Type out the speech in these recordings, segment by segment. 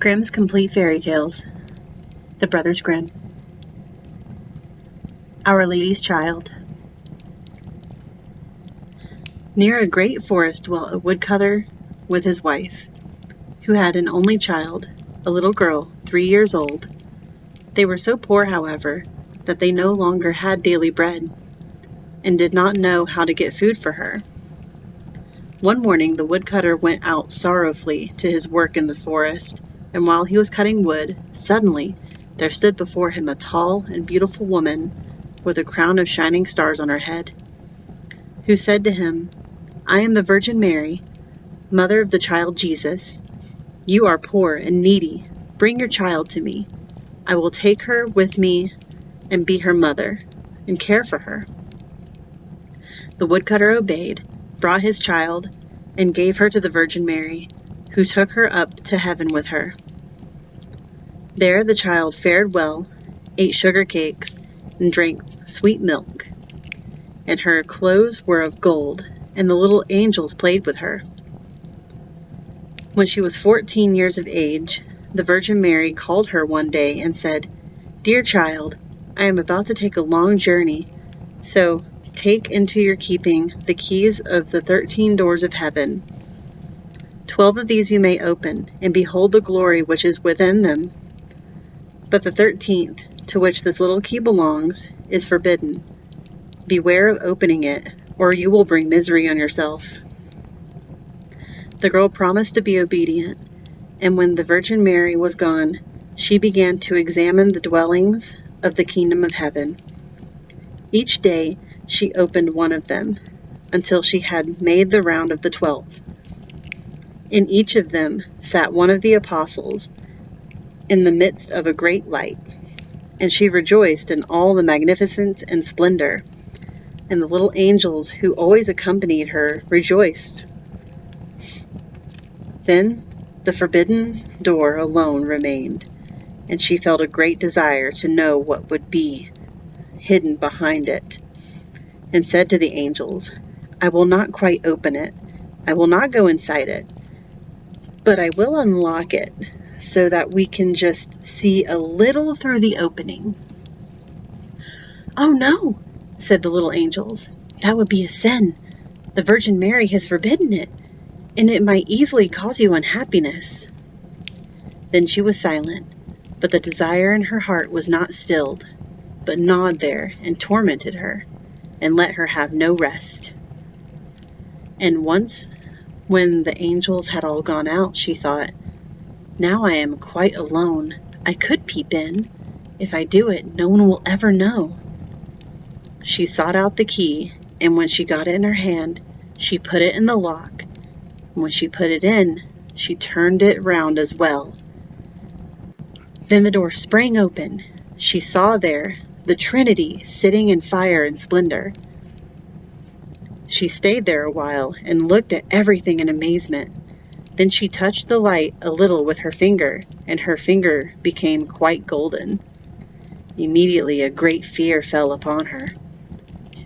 Grimm's Complete Fairy Tales. The Brothers Grimm. Our Lady's Child. Near a great forest dwelt a woodcutter with his wife, who had an only child, a little girl, 3 years old. They were so poor, however, that they no longer had daily bread, and did not know how to get food for her. One morning the woodcutter went out sorrowfully to his work in the forest, and while he was cutting wood, suddenly there stood before him a tall and beautiful woman with a crown of shining stars on her head, who said to him, "I am the Virgin Mary, mother of the child Jesus. You are poor and needy. Bring your child to me. I will take her with me and be her mother, and care for her." The woodcutter obeyed, brought his child, and gave her to the Virgin Mary, who took her up to heaven with her. There the child fared well, ate sugar cakes, and drank sweet milk. And her clothes were of gold, and the little angels played with her. When she was 14 years of age, the Virgin Mary called her one day and said, "Dear child, I am about to take a long journey, so take into your keeping the keys of the 13 doors of heaven. 12 of these you may open, and behold the glory which is within them. But the 13th, to which this little key belongs, is forbidden. Beware of opening it, or you will bring misery on yourself." The girl promised to be obedient, and when the Virgin Mary was gone, she began to examine the dwellings of the kingdom of heaven. Each day she opened one of them, until she had made the round of the 12. In each of them sat one of the apostles, in the midst of a great light, and she rejoiced in all the magnificence and splendor, and the little angels who always accompanied her rejoiced. Then the forbidden door alone remained, and she felt a great desire to know what would be hidden behind it, and said to the angels, "I will not quite open it. I will not go inside it, but I will unlock it so that we can just see a little through the opening." "Oh no," said the little angels. "That would be a sin. The Virgin Mary has forbidden it, and it might easily cause you unhappiness." Then she was silent, but the desire in her heart was not stilled, but gnawed there and tormented her, and let her have no rest. And once, when the angels had all gone out, she thought, "Now I am quite alone. I could peep in. If I do it, no one will ever know." She sought out the key, and when she got it in her hand, she put it in the lock. And when she put it in, she turned it round as well. Then the door sprang open. She saw there the Trinity sitting in fire and splendor. She stayed there a while and looked at everything in amazement. Then she touched the light a little with her finger, and her finger became quite golden. Immediately a great fear fell upon her.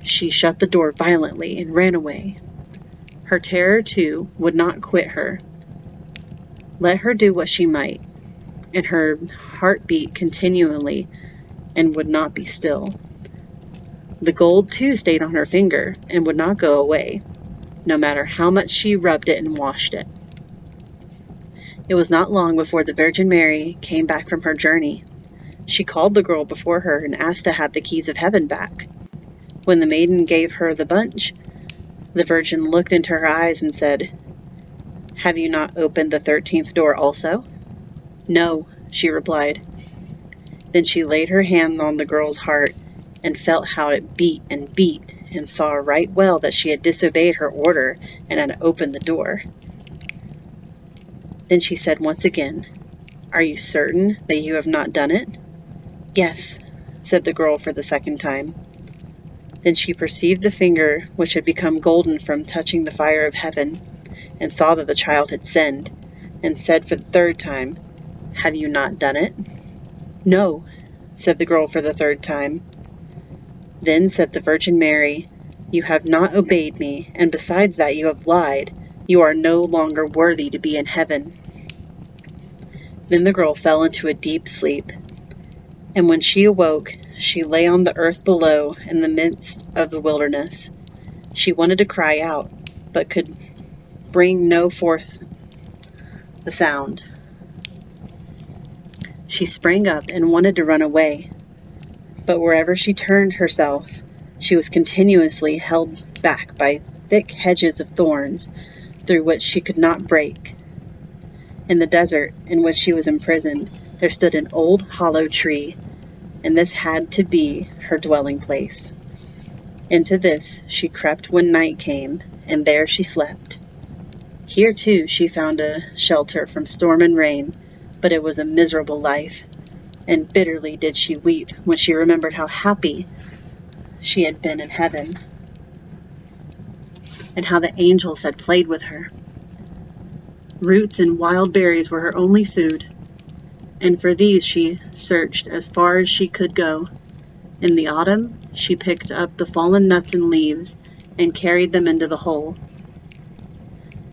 She shut the door violently and ran away. Her terror, too, would not quit her. Let her do what she might, and her heart beat continually and would not be still. The gold, too, stayed on her finger and would not go away, no matter how much she rubbed it and washed it. It was not long before the Virgin Mary came back from her journey. She called the girl before her and asked to have the keys of heaven back. When the maiden gave her the bunch, the Virgin looked into her eyes and said, "Have you not opened the 13th door also?" "No," she replied. Then she laid her hand on the girl's heart and felt how it beat, and saw right well that she had disobeyed her order and had opened the door. Then she said once again, "Are you certain that you have not done it?" "Yes," said the girl for the second time. Then she perceived the finger which had become golden from touching the fire of heaven, and saw that the child had sinned, and said for the third time, "Have you not done it?" "No," said the girl for the third time. Then said the Virgin Mary, "You have not obeyed me, and besides that you have lied. You are no longer worthy to be in heaven." Then the girl fell into a deep sleep, and when she awoke, she lay on the earth below in the midst of the wilderness. She wanted to cry out, but could bring no forth the sound. She sprang up and wanted to run away, but wherever she turned herself, she was continuously held back by thick hedges of thorns through which she could not break. In the desert in which she was imprisoned, there stood an old hollow tree, and this had to be her dwelling place. Into this she crept when night came, and there she slept. Here, too, she found a shelter from storm and rain, but it was a miserable life, and bitterly did she weep when she remembered how happy she had been in heaven, and how the angels had played with her. Roots and wild berries were her only food, and for these she searched as far as she could go. In the autumn, she picked up the fallen nuts and leaves and carried them into the hole.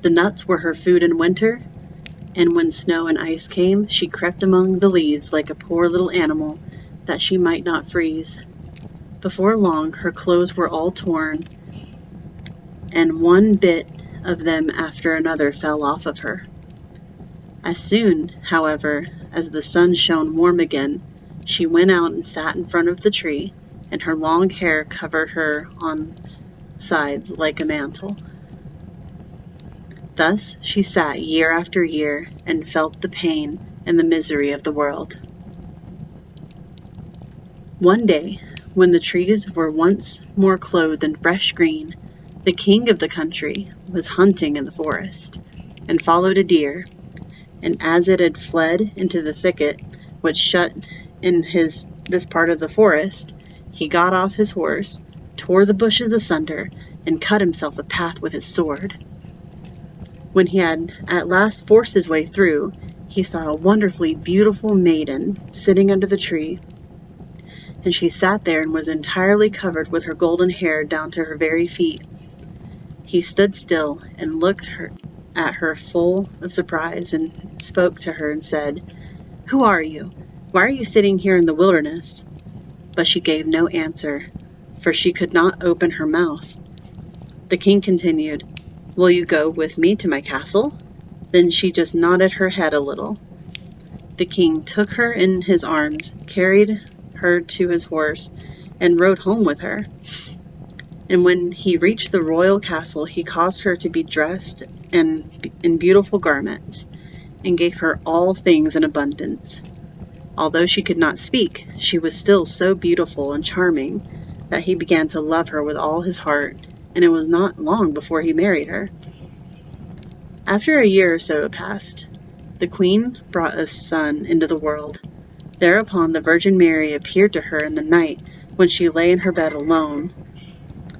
The nuts were her food in winter, and when snow and ice came, she crept among the leaves like a poor little animal, that she might not freeze. Before long, her clothes were all torn, and one bit of them after another fell off of her. As soon, however, as the sun shone warm again, she went out and sat in front of the tree, and her long hair covered her on sides like a mantle. Thus she sat year after year, and felt the pain and the misery of the world. One day, when the trees were once more clothed in fresh green, the king of the country was hunting in the forest, and followed a deer, and as it had fled into the thicket which shut in this part of the forest, he got off his horse, tore the bushes asunder, and cut himself a path with his sword. When he had at last forced his way through, he saw a wonderfully beautiful maiden sitting under the tree, and she sat there and was entirely covered with her golden hair down to her very feet. He stood still and looked at her full of surprise, and spoke to her and said, "Who are you? Why are you sitting here in the wilderness?" But she gave no answer, for she could not open her mouth. The king continued, "Will you go with me to my castle?" Then she just nodded her head a little. The king took her in his arms, carried her to his horse, and rode home with her. And when he reached the royal castle, he caused her to be dressed in beautiful garments, and gave her all things in abundance. Although she could not speak, she was still so beautiful and charming that he began to love her with all his heart, and it was not long before he married her. After a year or so had passed, the queen brought a son into the world. Thereupon the Virgin Mary appeared to her in the night when she lay in her bed alone,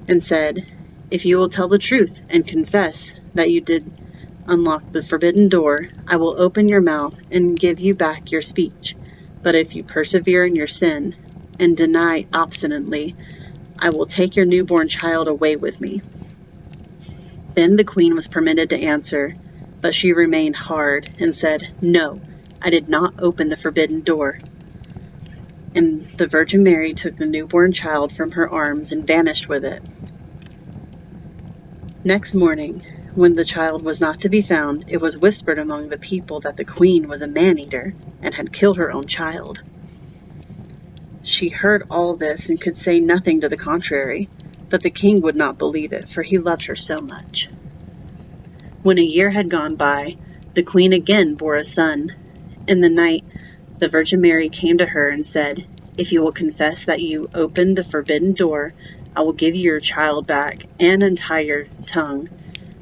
and said, "If you will tell the truth and confess that you did unlock the forbidden door, I will open your mouth and give you back your speech. But if you persevere in your sin and deny obstinately, I will take your newborn child away with me." Then the queen was permitted to answer, but she remained hard and said, "No, I did not open the forbidden door." And the Virgin Mary took the newborn child from her arms and vanished with it. Next morning, when the child was not to be found, it was whispered among the people that the queen was a man-eater and had killed her own child. She heard all this and could say nothing to the contrary, but the king would not believe it, for he loved her so much. When a year had gone by, the queen again bore a son. In the night, the Virgin Mary came to her and said, "If you will confess that you opened the forbidden door, I will give you your child back and untie your tongue.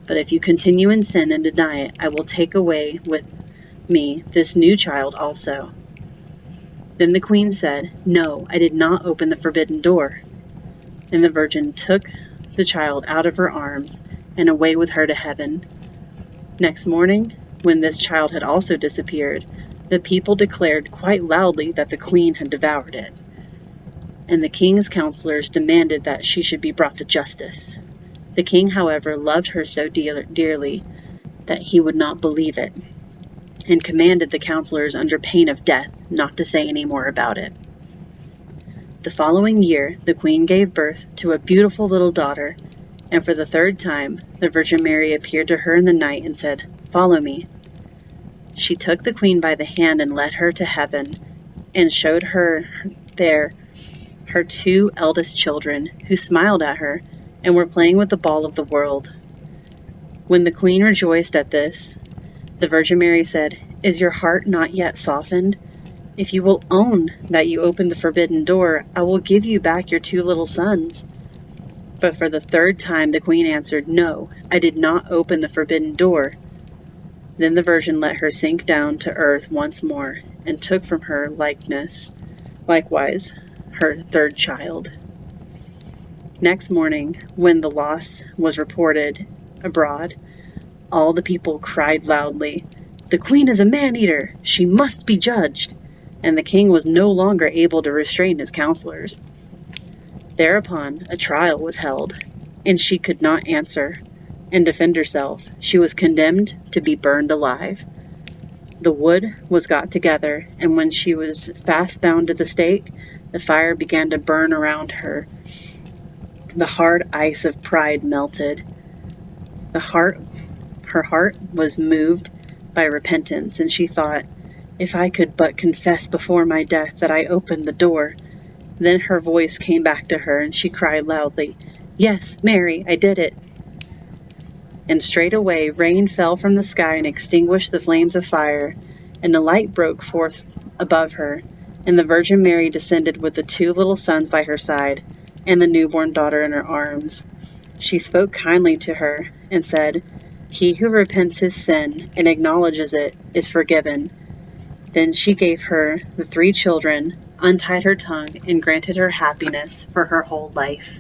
But if you continue in sin and deny it, I will take away with me this new child also." Then the queen said, "No, I did not open the forbidden door." And the Virgin took the child out of her arms and away with her to heaven. Next morning, when this child had also disappeared, the people declared quite loudly that the queen had devoured it. And the king's counselors demanded that she should be brought to justice. The king, however, loved her so dearly that he would not believe it, and commanded the counselors under pain of death not to say any more about it. The following year, the queen gave birth to a beautiful little daughter, and for the third time, the Virgin Mary appeared to her in the night and said, "Follow me." She took the queen by the hand and led her to heaven, and showed her there her two eldest children, who smiled at her and were playing with the ball of the world. When the queen rejoiced at this, the Virgin Mary said, "Is your heart not yet softened? If you will own that you opened the forbidden door, I will give you back your two little sons." But for the third time the queen answered, "No, I did not open the forbidden door." Then the Virgin let her sink down to earth once more, and took from her likewise her third child. Next morning, when the loss was reported abroad, all the people cried loudly, "The queen is a man-eater! She must be judged!" And the king was no longer able to restrain his counselors. Thereupon a trial was held, and she could not answer and defend herself. She was condemned to be burned alive. The wood was got together, and when she was fast bound to the stake, the fire began to burn around her. The hard ice of pride melted. Her heart was moved by repentance, and she thought, "If I could but confess before my death that I opened the door." Then her voice came back to her, and she cried loudly, "Yes, Mary, I did it." And straightway rain fell from the sky and extinguished the flames of fire, and a light broke forth above her, and the Virgin Mary descended with the two little sons by her side, and the newborn daughter in her arms. She spoke kindly to her, and said, "He who repents his sin and acknowledges it is forgiven." Then she gave her the three children, untied her tongue, and granted her happiness for her whole life.